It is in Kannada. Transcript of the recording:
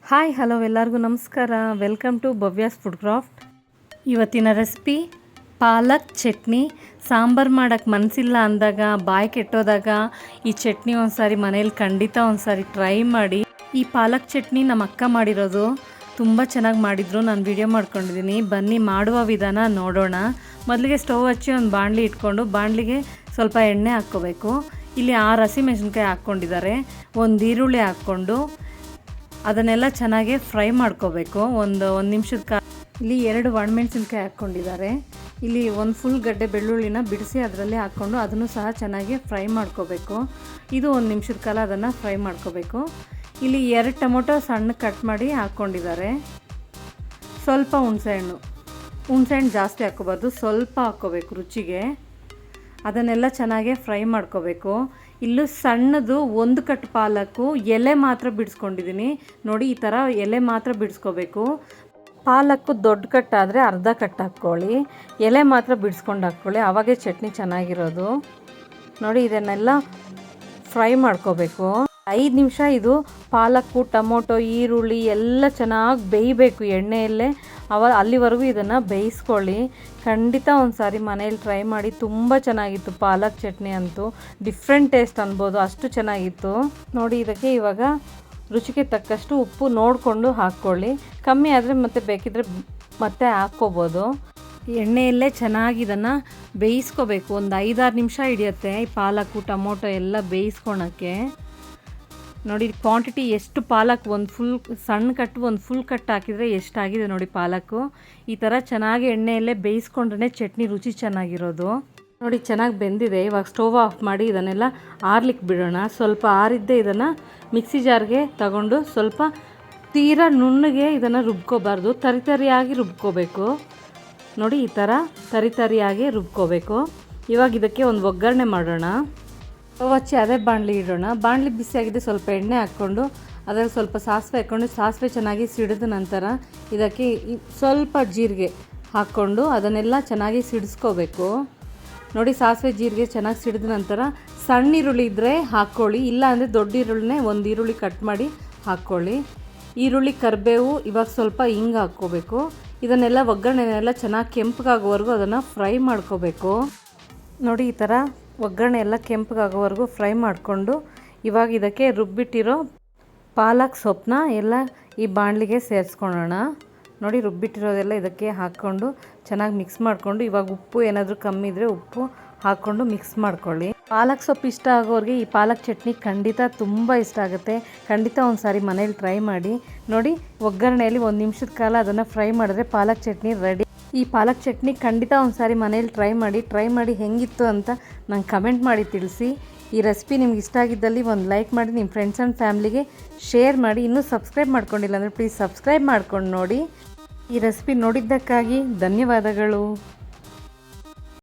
ಹಾಯ್ ಹಲೋ ಎಲ್ಲರಿಗೂ ನಮಸ್ಕಾರ. Welcome to Bhavya's food craft. ಇವತ್ತಿನ ರೆಸಿಪಿ ಪಾಲಕ್ ಚಟ್ನಿ. ಸಾಂಬಾರು ಮಾಡೋಕ್ಕೆ ಮನಸ್ಸಿಲ್ಲ ಅಂದಾಗ, ಬಾಯಿ ಕೆಟ್ಟೋದಾಗ ಈ ಚಟ್ನಿ ಒಂದ್ಸಾರಿ ಮನೇಲಿ ಖಂಡಿತ ಒಂದ್ಸಾರಿ ಟ್ರೈ ಮಾಡಿ. ಈ ಪಾಲಕ್ ಚಟ್ನಿ ನಮ್ಮ ಅಕ್ಕ ಮಾಡಿರೋದು, ತುಂಬ ಚೆನ್ನಾಗಿ ಮಾಡಿದ್ರು. ನಾನು ವಿಡಿಯೋ ಮಾಡ್ಕೊಂಡಿದ್ದೀನಿ, ಬನ್ನಿ ಮಾಡುವ ವಿಧಾನ ನೋಡೋಣ. ಮೊದಲಿಗೆ ಸ್ಟವ್ ಹಚ್ಚಿ ಒಂದು ಬಾಣಲಿ ಇಟ್ಕೊಂಡು ಬಾಣಲಿಗೆ ಸ್ವಲ್ಪ ಎಣ್ಣೆ ಹಾಕ್ಕೋಬೇಕು. ಇಲ್ಲಿ 6 ಹಸಿಮೆಣಸಿನ್ಕಾಯಿ ಹಾಕ್ಕೊಂಡಿದ್ದಾರೆ. ಒಂದು ಈರುಳ್ಳಿ ಹಾಕ್ಕೊಂಡು ಅದನ್ನೆಲ್ಲ ಚೆನ್ನಾಗಿ ಫ್ರೈ ಮಾಡ್ಕೋಬೇಕು. ಒಂದು ನಿಮಿಷದ ಇಲ್ಲಿ 2 ಒಣಮೆಣಸಿನ್ಕಾಯಿ ಹಾಕ್ಕೊಂಡಿದ್ದಾರೆ. ಇಲ್ಲಿ ಒಂದು ಫುಲ್ ಗಡ್ಡೆ ಬೆಳ್ಳುಳ್ಳಿನ ಬಿಡಿಸಿ ಅದರಲ್ಲಿ ಹಾಕ್ಕೊಂಡು ಅದನ್ನು ಸಹ ಚೆನ್ನಾಗಿ ಫ್ರೈ ಮಾಡ್ಕೋಬೇಕು. ಇದು 1 ನಿಮಿಷದ ಕಾಲ ಅದನ್ನು ಫ್ರೈ ಮಾಡ್ಕೋಬೇಕು. ಇಲ್ಲಿ 2 ಟೊಮೊಟೊ ಸಣ್ಣ ಕಟ್ ಮಾಡಿ ಹಾಕ್ಕೊಂಡಿದ್ದಾರೆ. ಸ್ವಲ್ಪ ಹುಣಸೆಹಣ್ಣು ಜಾಸ್ತಿ ಹಾಕ್ಕೋಬಾರ್ದು, ಸ್ವಲ್ಪ ಹಾಕ್ಕೋಬೇಕು ರುಚಿಗೆ. ಅದನ್ನೆಲ್ಲ ಚೆನ್ನಾಗಿ ಫ್ರೈ ಮಾಡ್ಕೋಬೇಕು. ಇಲ್ಲೂ ಸಣ್ಣದು 1 ಕಟ್ ಪಾಲಕ್ಕು ಎಲೆ ಮಾತ್ರ ಬಿಡಿಸ್ಕೊಂಡಿದ್ದೀನಿ ನೋಡಿ. ಈ ಥರ ಎಲೆ ಮಾತ್ರ ಬಿಡಿಸ್ಕೋಬೇಕು. ಪಾಲಕ್ಕು ದೊಡ್ಡ ಕಟ್ಟಾದರೆ ಅರ್ಧ ಕಟ್ ಹಾಕ್ಕೊಳ್ಳಿ, ಎಲೆ ಮಾತ್ರ ಬಿಡಿಸ್ಕೊಂಡು ಹಾಕ್ಕೊಳ್ಳಿ, ಆವಾಗೇ ಚಟ್ನಿ ಚೆನ್ನಾಗಿರೋದು ನೋಡಿ. ಇದನ್ನೆಲ್ಲ ಫ್ರೈ ಮಾಡ್ಕೋಬೇಕು. 5 ನಿಮಿಷ ಇದು ಪಾಲಕ್ಕು ಟೊಮೊಟೊ ಈರುಳ್ಳಿ ಎಲ್ಲ ಚೆನ್ನಾಗಿ ಬೇಯಬೇಕು ಎಣ್ಣೆಯಲ್ಲೇ. ಅಲ್ಲಿವರೆಗೂ ಇದನ್ನು ಬೇಯಿಸ್ಕೊಳ್ಳಿ. ಖಂಡಿತ ಒಂದು ಸಾರಿ ಮನೇಲಿ ಟ್ರೈ ಮಾಡಿ. ತುಂಬ ಚೆನ್ನಾಗಿತ್ತು ಪಾಲಕ್ ಚಟ್ನಿ ಅಂತೂ. ಡಿಫ್ರೆಂಟ್ ಟೇಸ್ಟ್ ಅನ್ಬೋದು, ಅಷ್ಟು ಚೆನ್ನಾಗಿತ್ತು ನೋಡಿ. ಇದಕ್ಕೆ ಇವಾಗ ರುಚಿಗೆ ತಕ್ಕಷ್ಟು ಉಪ್ಪು ನೋಡಿಕೊಂಡು ಹಾಕ್ಕೊಳ್ಳಿ. ಕಮ್ಮಿ ಆದರೆ ಮತ್ತೆ ಬೇಕಿದ್ರೆ ಮತ್ತೆ ಹಾಕ್ಕೋಬೋದು. ಎಣ್ಣೆಯಲ್ಲೇ ಚೆನ್ನಾಗಿ ಇದನ್ನು ಬೇಯಿಸ್ಕೋಬೇಕು. ಒಂದು 5-6 ನಿಮಿಷ ಹಿಡಿಯುತ್ತೆ ಈ ಪಾಲಕ್ಕು ಟೊಮೊಟೊ ಎಲ್ಲ ಬೇಯಿಸ್ಕೊಳಕ್ಕೆ ನೋಡಿ. ಕ್ವಾಂಟಿಟಿ ಎಷ್ಟು ಪಾಲಕ್, ಒಂದು ಫುಲ್ ಸಣ್ಣ ಕಟ್ಟು ಒಂದು ಫುಲ್ ಕಟ್ ಹಾಕಿದರೆ ಎಷ್ಟಾಗಿದೆ ನೋಡಿ ಪಾಲಕ್ಕು. ಈ ಥರ ಚೆನ್ನಾಗಿ ಎಣ್ಣೆಯಲ್ಲೇ ಬೇಯಿಸ್ಕೊಂಡ್ರೆ ಚಟ್ನಿ ರುಚಿ ಚೆನ್ನಾಗಿರೋದು ನೋಡಿ. ಚೆನ್ನಾಗಿ ಬೆಂದಿದೆ. ಇವಾಗ ಸ್ಟವ್ ಆಫ್ ಮಾಡಿ ಇದನ್ನೆಲ್ಲ ಆರ್ಲಿಕ್ಕೆ ಬಿಡೋಣ. ಸ್ವಲ್ಪ ಆರಿದ್ದೇ ಇದನ್ನು ಮಿಕ್ಸಿ ಜಾರ್ಗೆ ತಗೊಂಡು ಸ್ವಲ್ಪ ತೀರಾ ನುಣ್ಣಗೆ ಇದನ್ನು ರುಬ್ಕೋಬಾರ್ದು, ತರಿಯಾಗಿ ರುಬ್ಕೋಬೇಕು ನೋಡಿ. ಈ ಥರ ತರಿಯಾಗಿ ರುಬ್ಕೋಬೇಕು. ಇವಾಗ ಇದಕ್ಕೆ ಒಂದು ಒಗ್ಗರಣೆ ಮಾಡೋಣ. ಸ್ಟವ್ ಹಚ್ಚಿ ಅದೇ ಬಾಣಲಿ ಇಡೋಣ. ಬಾಣಲಿ ಬಿಸಿಯಾಗಿದೆ, ಸ್ವಲ್ಪ ಎಣ್ಣೆ ಹಾಕ್ಕೊಂಡು ಅದರಲ್ಲಿ ಸ್ವಲ್ಪ ಸಾಸಿವೆ ಹಾಕ್ಕೊಂಡು, ಸಾಸಿವೆ ಚೆನ್ನಾಗಿ ಸಿಡಿದ ನಂತರ ಇದಕ್ಕೆ ಸ್ವಲ್ಪ ಜೀರಿಗೆ ಹಾಕ್ಕೊಂಡು ಅದನ್ನೆಲ್ಲ ಚೆನ್ನಾಗಿ ಸಿಡಿಸ್ಕೋಬೇಕು ನೋಡಿ. ಸಾಸಿವೆ ಜೀರಿಗೆ ಚೆನ್ನಾಗಿ ಸಿಡಿದ ನಂತರ ಸಣ್ಣ ಈರುಳ್ಳಿ ಇದ್ದರೆ ಹಾಕ್ಕೊಳ್ಳಿ, ಇಲ್ಲ ಅಂದರೆ ದೊಡ್ಡ ಈರುಳ್ಳಿನೇ 1 ಈರುಳ್ಳಿ ಕಟ್ ಮಾಡಿ ಹಾಕ್ಕೊಳ್ಳಿ. ಈರುಳ್ಳಿ ಕರಿಬೇವು, ಇವಾಗ ಸ್ವಲ್ಪ ಹಿಂಗೆ ಹಾಕ್ಕೋಬೇಕು. ಇದನ್ನೆಲ್ಲ ಒಗ್ಗರಣೆನೆಲ್ಲ ಚೆನ್ನಾಗಿ ಕೆಂಪಗಾಗೋವರೆಗೂ ಅದನ್ನು ಫ್ರೈ ಮಾಡ್ಕೋಬೇಕು ನೋಡಿ. ಈ ಥರ ಒಗ್ಗರಣೆ ಎಲ್ಲ ಕೆಂಪಗಾಗೋವರೆಗೂ ಫ್ರೈ ಮಾಡಿಕೊಂಡು ಇವಾಗ ಇದಕ್ಕೆ ರುಬ್ಬಿಟ್ಟಿರೋ ಪಾಲಕ್ ಸೊಪ್ಪನ್ನ ಎಲ್ಲ ಈ ಬಾಣಲಿಗೆ ಸೇರಿಸ್ಕೊಳ್ಳೋಣ ನೋಡಿ. ರುಬ್ಬಿಟ್ಟಿರೋದೆಲ್ಲ ಇದಕ್ಕೆ ಹಾಕ್ಕೊಂಡು ಚೆನ್ನಾಗಿ ಮಿಕ್ಸ್ ಮಾಡಿಕೊಂಡು, ಇವಾಗ ಉಪ್ಪು ಏನಾದರೂ ಕಮ್ಮಿ ಇದ್ದರೆ ಉಪ್ಪು ಹಾಕ್ಕೊಂಡು ಮಿಕ್ಸ್ ಮಾಡ್ಕೊಳ್ಳಿ. ಪಾಲಕ್ ಸೊಪ್ಪು ಇಷ್ಟ ಆಗೋರಿಗೆ ಈ ಪಾಲಕ್ ಚಟ್ನಿ ಖಂಡಿತ ತುಂಬ ಇಷ್ಟ ಆಗುತ್ತೆ. ಖಂಡಿತ ಒಂದು ಸಾರಿ ಮನೇಲಿ ಟ್ರೈ ಮಾಡಿ ನೋಡಿ. ಒಗ್ಗರಣೆಯಲ್ಲಿ 1 ನಿಮಿಷದ ಕಾಲ ಅದನ್ನು ಫ್ರೈ ಮಾಡಿದ್ರೆ ಪಾಲಕ್ ಚಟ್ನಿ ರೆಡಿ. ಈ ಪಾಲಕ್ ಚಟ್ನಿ ಖಂಡಿತ ಒಂದು ಸಾರಿ ಮನೇಲಿ ಟ್ರೈ ಮಾಡಿ ಹೆಂಗಿತ್ತು ಅಂತ ನಂಗೆ ಕಮೆಂಟ್ ಮಾಡಿ ತಿಳಿಸಿ. ಈ ರೆಸಿಪಿ ನಿಮ್ಗೆ ಇಷ್ಟ ಆಗಿದ್ದಲ್ಲಿ ಒಂದು ಲೈಕ್ ಮಾಡಿ, ನಿಮ್ಮ ಫ್ರೆಂಡ್ಸ್ ಆ್ಯಂಡ್ ಫ್ಯಾಮ್ಲಿಗೆ ಶೇರ್ ಮಾಡಿ. ಇನ್ನೂ ಸಬ್ಸ್ಕ್ರೈಬ್ ಮಾಡ್ಕೊಂಡಿಲ್ಲ ಅಂದರೆ ಪ್ಲೀಸ್ ಸಬ್ಸ್ಕ್ರೈಬ್ ಮಾಡ್ಕೊಂಡು ನೋಡಿ. ಈ ರೆಸಿಪಿ ನೋಡಿದ್ದಕ್ಕಾಗಿ ಧನ್ಯವಾದಗಳು.